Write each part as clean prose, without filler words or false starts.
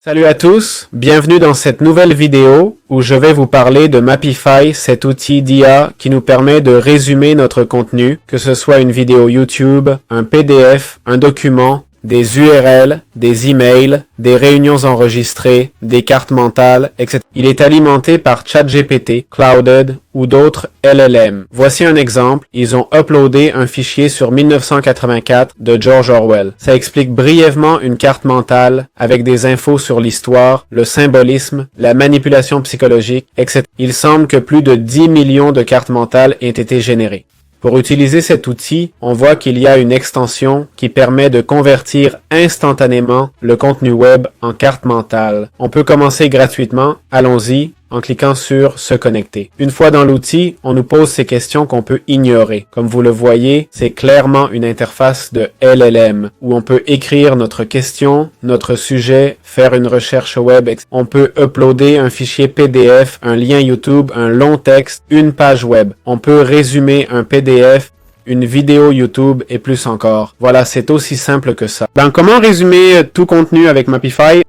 Salut à tous, bienvenue dans cette nouvelle vidéo où je vais vous parler de Mapify, cet outil d'IA qui nous permet de résumer notre contenu, que ce soit une vidéo YouTube, un PDF, un document, des URL, des emails, des réunions enregistrées, des cartes mentales, etc. Il est alimenté par ChatGPT, Clouded ou d'autres LLM. Voici un exemple. Ils ont uploadé un fichier sur 1984 de George Orwell. Ça explique brièvement une carte mentale avec des infos sur l'histoire, le symbolisme, la manipulation psychologique, etc. Il semble que plus de 10 millions de cartes mentales aient été générées. Pour utiliser cet outil, on voit qu'il y a une extension qui permet de convertir instantanément le contenu web en carte mentale. On peut commencer gratuitement, allons-y, en cliquant sur « Se connecter ». Une fois dans l'outil, on nous pose ces questions qu'on peut ignorer. Comme vous le voyez, c'est clairement une interface de LLM, où on peut écrire notre question, notre sujet, faire une recherche web. On peut uploader un fichier PDF, un lien YouTube, un long texte, une page web. On peut résumer un PDF, une vidéo YouTube et plus encore. Voilà, c'est aussi simple que ça. Comment résumer tout contenu avec Mapify?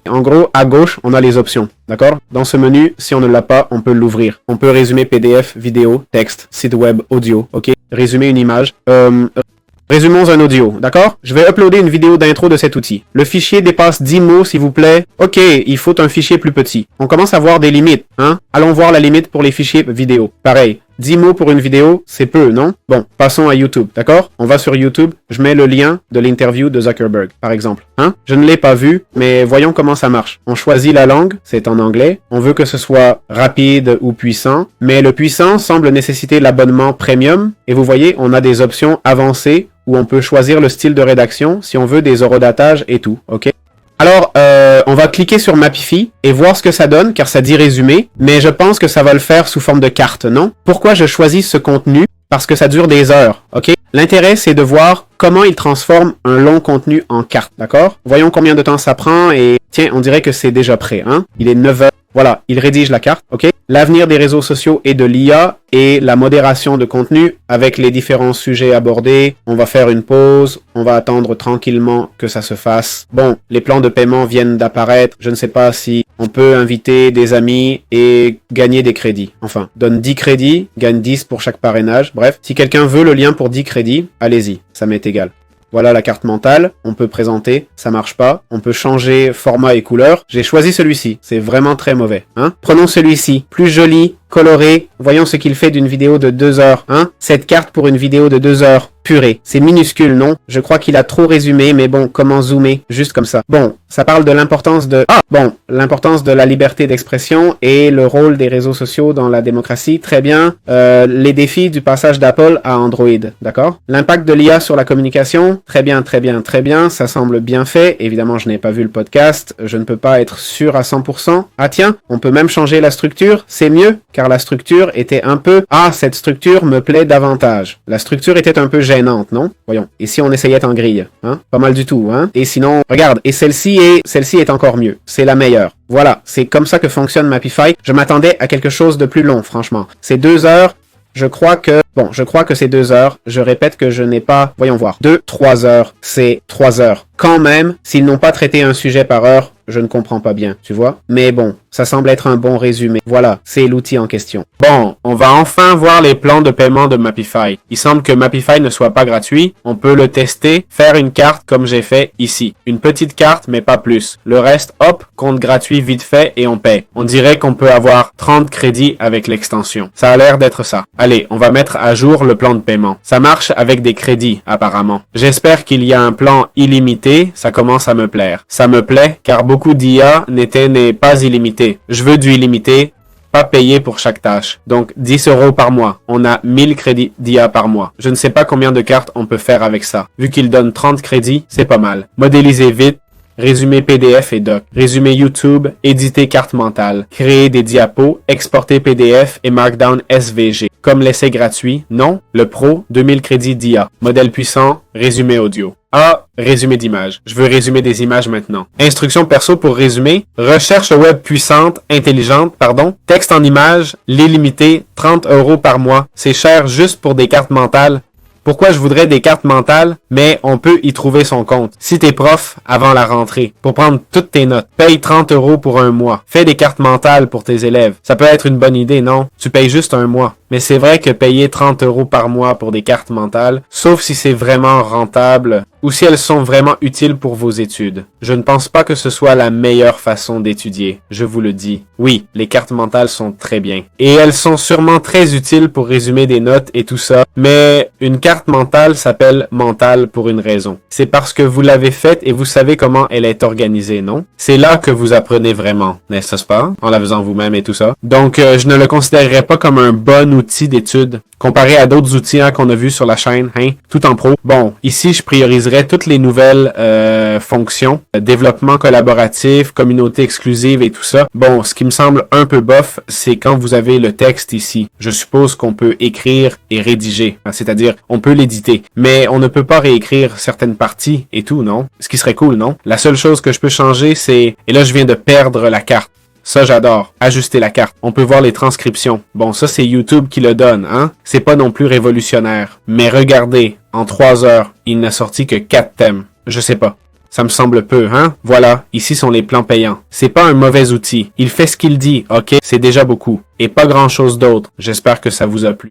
En gros, à gauche, on a les options, d'accord? Dans ce menu, si on ne l'a pas, on peut l'ouvrir. On peut résumer PDF, vidéo, texte, site web, audio, ok? Résumer une image. Résumons un audio, d'accord? Je vais uploader une vidéo d'intro de cet outil. Le fichier dépasse 10 mots, s'il vous plaît. Ok, il faut un fichier plus petit. On commence à voir des limites, hein? Allons voir la limite pour les fichiers vidéo. Pareil. 10 mots pour une vidéo, c'est peu, non? Bon, passons à YouTube, d'accord? On va sur YouTube, je mets le lien de l'interview de Zuckerberg, par exemple. Hein? Je ne l'ai pas vu, mais voyons comment ça marche. On choisit la langue, c'est en anglais. On veut que ce soit rapide ou puissant, mais le puissant semble nécessiter l'abonnement premium. Et vous voyez, on a des options avancées où on peut choisir le style de rédaction si on veut des horodatages et tout, ok? Alors, on va cliquer sur Mapify et voir ce que ça donne, car ça dit résumé, mais je pense que ça va le faire sous forme de carte, non? Pourquoi je choisis ce contenu? Parce que ça dure des heures, ok? L'intérêt, c'est de voir comment il transforme un long contenu en carte, d'accord? Voyons combien de temps ça prend et tiens, on dirait que c'est déjà prêt, hein? Il est 9 heures. Voilà, il rédige la carte, ok? L'avenir des réseaux sociaux et de l'IA et la modération de contenu avec les différents sujets abordés. On va faire une pause, on va attendre tranquillement que ça se fasse. Bon, les plans de paiement viennent d'apparaître. Je ne sais pas si on peut inviter des amis et gagner des crédits. Enfin, donne 10 crédits, gagne 10 pour chaque parrainage. Bref, si quelqu'un veut le lien pour 10 crédits, allez-y, ça m'est égal. Voilà la carte mentale, on peut présenter, ça marche pas, on peut changer format et couleur. J'ai choisi celui-ci, c'est vraiment très mauvais, hein. Prenons celui-ci, plus joli, coloré, voyons ce qu'il fait d'une vidéo de 2 heures, hein. Cette carte pour une vidéo de 2 heures, purée, c'est minuscule, non? Je crois qu'il a trop résumé, mais bon, comment zoomer? Juste comme ça. Bon, ça parle de l'importance de... l'importance de la liberté d'expression et le rôle des réseaux sociaux dans la démocratie, très bien. Les défis du passage d'Apple à Android, d'accord? L'impact de l'IA sur la communication, très bien, très bien, très bien, ça semble bien fait. Évidemment, je n'ai pas vu le podcast, je ne peux pas être sûr à 100%. Ah tiens, on peut même changer la structure, c'est mieux, car la structure était un peu... Ah, cette structure me plaît davantage. La structure était un peu gênante, non? Voyons. Et si on essayait en grille, hein? Pas mal du tout, hein? Et sinon, regarde, et celle-ci est encore mieux. C'est la meilleure. Voilà, c'est comme ça que fonctionne Mapify. Je m'attendais à quelque chose de plus long, franchement. C'est 2 heures. Je crois que c'est 2 heures. Je répète que je n'ai pas... Voyons voir. 3 heures. C'est 3 heures. Quand même, s'ils n'ont pas traité un sujet par heure, je ne comprends pas bien, tu vois? Mais bon, ça semble être un bon résumé. Voilà, c'est l'outil en question. Bon, on va enfin voir les plans de paiement de Mapify. Il semble que Mapify ne soit pas gratuit. On peut le tester, faire une carte comme j'ai fait ici. Une petite carte, mais pas plus. Le reste, hop, compte gratuit vite fait et on paie. On dirait qu'on peut avoir 30 crédits avec l'extension. Ça a l'air d'être ça. Allez, on va mettre à jour le plan de paiement. Ça marche avec des crédits, apparemment. J'espère qu'il y a un plan illimité. Ça commence à me plaire. Ça me plaît, car beaucoup d'IA n'est pas illimité. Je veux du illimité, pas payé pour chaque tâche. Donc 10 € par mois. On a 1000 crédits d'IA par mois. Je ne sais pas combien de cartes on peut faire avec ça. Vu qu'il donne 30 crédits, c'est pas mal. Modéliser vite, résumé PDF et doc, résumé YouTube, éditer carte mentale, créer des diapos, exporter PDF et Markdown SVG. Comme l'essai gratuit, non, le Pro, 2000 crédits d'IA. Modèle puissant, résumé audio. Ah, résumé d'image. Je veux résumer des images maintenant. Instructions perso pour résumer. Recherche web puissante, intelligente, texte en images, l'illimité, 30 € par mois. C'est cher juste pour des cartes mentales. Pourquoi je voudrais des cartes mentales? Mais on peut y trouver son compte. Si t'es prof, avant la rentrée, pour prendre toutes tes notes, paye 30 € pour un mois. Fais des cartes mentales pour tes élèves. Ça peut être une bonne idée, non? Tu payes juste un mois. Mais c'est vrai que payer 30 € par mois pour des cartes mentales, sauf si c'est vraiment rentable ou si elles sont vraiment utiles pour vos études. Je ne pense pas que ce soit la meilleure façon d'étudier, je vous le dis. Oui, les cartes mentales sont très bien. Et elles sont sûrement très utiles pour résumer des notes et tout ça, mais une carte mentale s'appelle mentale pour une raison. C'est parce que vous l'avez faite et vous savez comment elle est organisée, non? C'est là que vous apprenez vraiment, n'est-ce pas? En la faisant vous-même et tout ça. Donc, je ne le considérerais pas comme un bon outil d'étude comparé à d'autres outils qu'on a vus sur la chaîne, tout en pro. Bon, ici, je prioriserais toutes les nouvelles fonctions, développement collaboratif, communauté exclusive et tout ça. Bon, ce qui me semble un peu bof, c'est quand vous avez le texte ici. Je suppose qu'on peut écrire et rédiger, c'est-à-dire on peut l'éditer, mais on ne peut pas réécrire certaines parties et tout, non? Ce qui serait cool, non? La seule chose que je peux changer, c'est... Et là, je viens de perdre la carte. Ça, j'adore. Ajuster la carte. On peut voir les transcriptions. Bon, ça, c'est YouTube qui le donne, hein? C'est pas non plus révolutionnaire. Mais regardez, en 3 heures, il n'a sorti que 4 thèmes. Je sais pas. Ça me semble peu, hein? Voilà, ici sont les plans payants. C'est pas un mauvais outil. Il fait ce qu'il dit, ok? C'est déjà beaucoup. Et pas grand chose d'autre. J'espère que ça vous a plu.